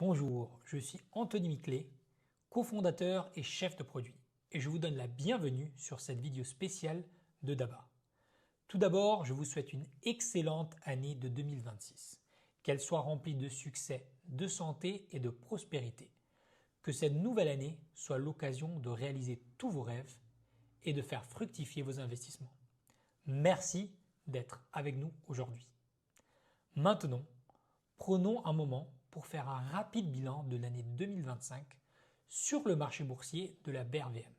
Bonjour, je suis Anthony Miclet, cofondateur et chef de produit, et je vous donne la bienvenue sur cette vidéo spéciale de Daba. Tout d'abord, je vous souhaite une excellente année de 2026, qu'elle soit remplie de succès, de santé et de prospérité. Que cette nouvelle année soit l'occasion de réaliser tous vos rêves et de faire fructifier vos investissements. Merci d'être avec nous aujourd'hui. Maintenant, prenons un moment pour faire un rapide bilan de l'année 2025 sur le marché boursier de la BRVM,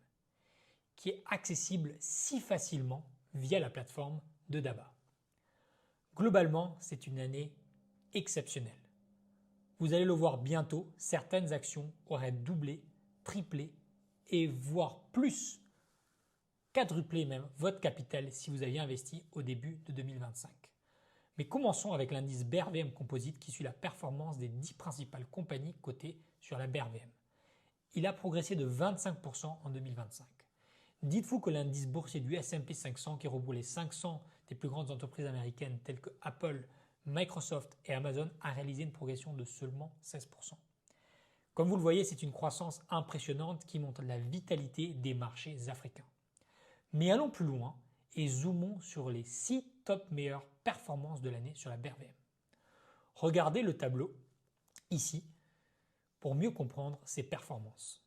qui est accessible si facilement via la plateforme de Daba. Globalement, c'est une année exceptionnelle. Vous allez le voir bientôt, certaines actions auraient doublé, triplé et voire plus, quadruplé même votre capital si vous aviez investi au début de 2025. Mais commençons avec l'indice BRVM Composite qui suit la performance des 10 principales compagnies cotées sur la BRVM. Il a progressé de 25% en 2025. Dites-vous que l'indice boursier du S&P 500 qui regroupe les 500 des plus grandes entreprises américaines telles que Apple, Microsoft et Amazon a réalisé une progression de seulement 16%. Comme vous le voyez, c'est une croissance impressionnante qui montre la vitalité des marchés africains. Mais allons plus loin et zoomons sur les 6 top meilleures performances de l'année sur la BRVM. Regardez le tableau ici pour mieux comprendre ces performances.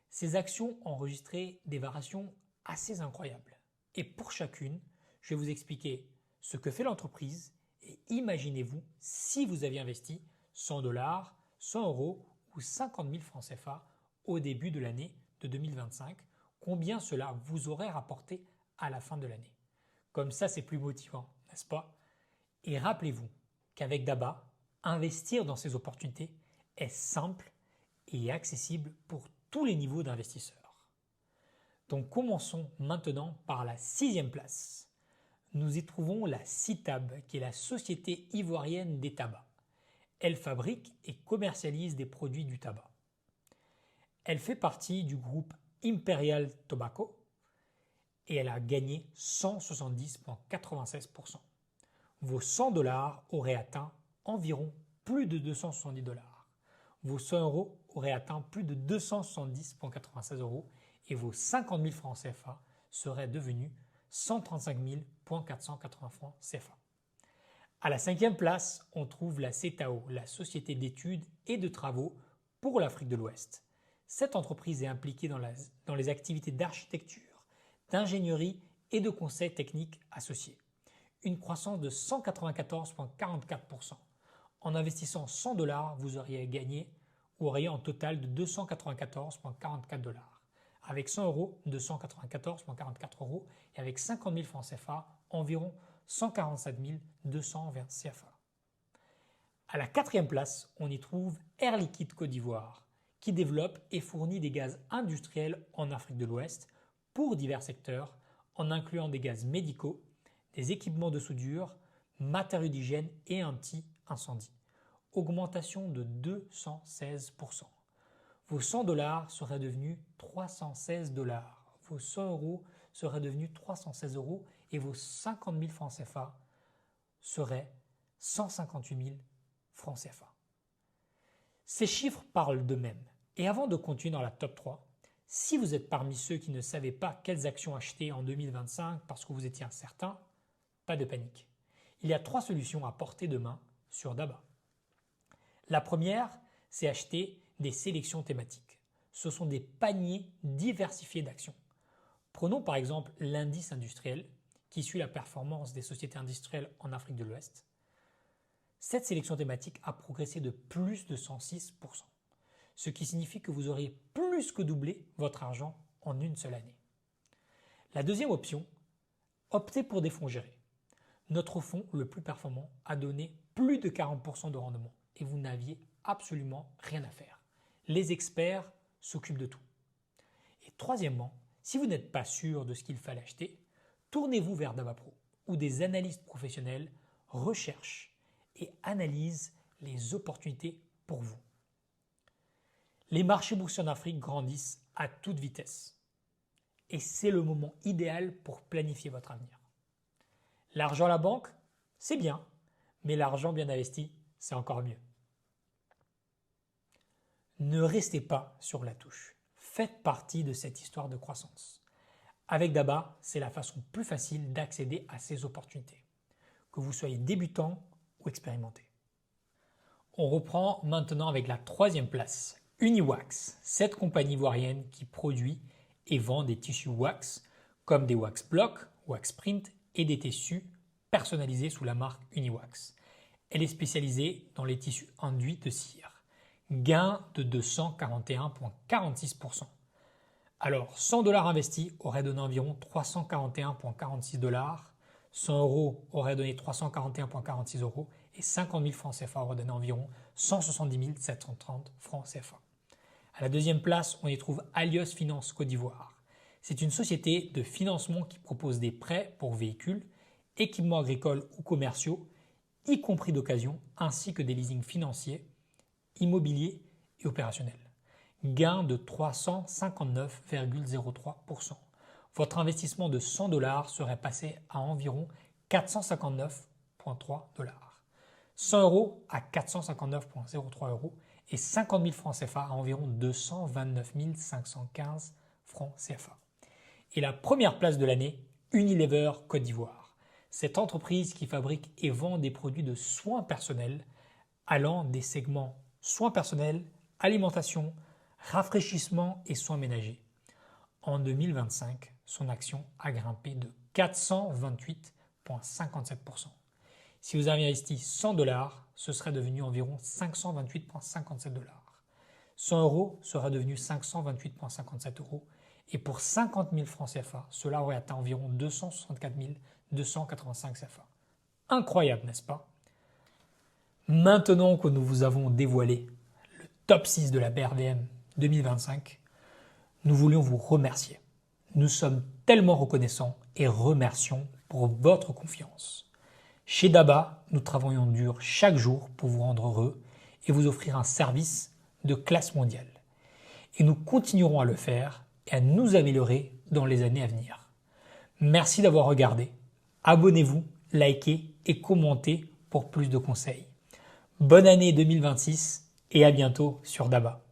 Ces actions ont enregistré des variations assez incroyables. Et pour chacune, je vais vous expliquer ce que fait l'entreprise et imaginez-vous si vous aviez investi 100 $, 100 euros ou 50 000 francs CFA au début de l'année de 2025, combien cela vous aurait rapporté à la fin de l'année. Comme ça, c'est plus motivant, n'est-ce pas? Et rappelez-vous qu'avec Daba, investir dans ces opportunités est simple et accessible pour tous les niveaux d'investisseurs. Donc commençons maintenant par la 6e place. Nous y trouvons la CITAB, qui est la Société ivoirienne des tabacs. Elle fabrique et commercialise des produits du tabac. Elle fait partie du groupe Imperial Tobacco et elle a gagné 170,96%. Vos 100 $ auraient atteint environ plus de 270 $. Vos 100 euros auraient atteint plus de 270,96 € et vos 50 000 francs CFA seraient devenus 135 480 francs CFA. À la 5e place, on trouve la CETAO, la Société d'études et de travaux pour l'Afrique de l'Ouest. Cette entreprise est impliquée dans les activités d'architecture, d'ingénierie et de conseils techniques associés. Une croissance de 194,44%. En investissant 100 $, vous auriez gagné ou auriez en total de 294,44 $. Avec 100 euros, 294,44 € et avec 50 000 francs CFA, environ 147 220 CFA. À la 4e place, on y trouve Air Liquide Côte d'Ivoire, qui développe et fournit des gaz industriels en Afrique de l'Ouest pour divers secteurs, en incluant des gaz médicaux, des équipements de soudure, matériaux d'hygiène et anti-incendie. Augmentation de 216%. Vos 100 $ seraient devenus 316 $. Vos 100 euros seraient devenus 316 € et vos 50 000 francs CFA seraient 158 000 francs CFA. Ces chiffres parlent d'eux-mêmes. Et avant de continuer dans la top 3, si vous êtes parmi ceux qui ne savaient pas quelles actions acheter en 2025 parce que vous étiez incertain, pas de panique. Il y a 3 solutions à portée de main sur Daba. La première, c'est acheter des sélections thématiques. Ce sont des paniers diversifiés d'actions. Prenons par exemple l'indice industriel qui suit la performance des sociétés industrielles en Afrique de l'Ouest. Cette sélection thématique a progressé de plus de 106%, ce qui signifie que vous auriez plus que doublé votre argent en une seule année. La deuxième option, optez pour des fonds gérés. Notre fonds le plus performant a donné plus de 40% de rendement et vous n'aviez absolument rien à faire. Les experts s'occupent de tout. Et troisièmement, si vous n'êtes pas sûr de ce qu'il fallait acheter, tournez-vous vers Daba Pro où des analystes professionnels recherchent et analysent les opportunités pour vous. Les marchés boursiers en Afrique grandissent à toute vitesse et c'est le moment idéal pour planifier votre avenir. L'argent à la banque, c'est bien, mais l'argent bien investi, c'est encore mieux. Ne restez pas sur la touche. Faites partie de cette histoire de croissance. Avec Daba, c'est la façon plus facile d'accéder à ces opportunités, que vous soyez débutant ou expérimenté. On reprend maintenant avec la troisième place, Uniwax, cette compagnie ivoirienne qui produit et vend des tissus wax comme des wax blocs, wax print et des tissus personnalisés sous la marque Uniwax. Elle est spécialisée dans les tissus enduits de cire. Gain de 241,46%. Alors, 100 $ investis aurait donné environ 341,46 $, 100 € aurait donné 341,46 € et 50 000 francs CFA aurait donné environ 170 730 francs CFA. À la deuxième place, on y trouve Alios Finance Côte d'Ivoire. C'est une société de financement qui propose des prêts pour véhicules, équipements agricoles ou commerciaux, y compris d'occasion, ainsi que des leasings financiers, immobiliers et opérationnels. Gain de 359,03%. Votre investissement de 100 $ serait passé à environ 459,3 $. 100 € à 459,03 € et 50 000 francs CFA à environ 229 515 francs CFA. Et la première place de l'année, Unilever Côte d'Ivoire. Cette entreprise qui fabrique et vend des produits de soins personnels allant des segments soins personnels, alimentation, rafraîchissement et soins ménagers. En 2025, son action a grimpé de 428,57%. Si vous avez investi 100 $, ce serait devenu environ 528,57 $. 100 € serait devenu 528,57 € et pour 50 000 francs CFA, cela aurait atteint environ 264 285 CFA. Incroyable, n'est-ce pas? Maintenant que nous vous avons dévoilé le top 6 de la BRVM 2025, nous voulions vous remercier. Nous sommes tellement reconnaissants et remercions pour votre confiance. Chez Daba, nous travaillons dur chaque jour pour vous rendre heureux et vous offrir un service de classe mondiale. Et nous continuerons à le faire et à nous améliorer dans les années à venir. Merci d'avoir regardé. Abonnez-vous, likez et commentez pour plus de conseils. Bonne année 2026 et à bientôt sur Daba.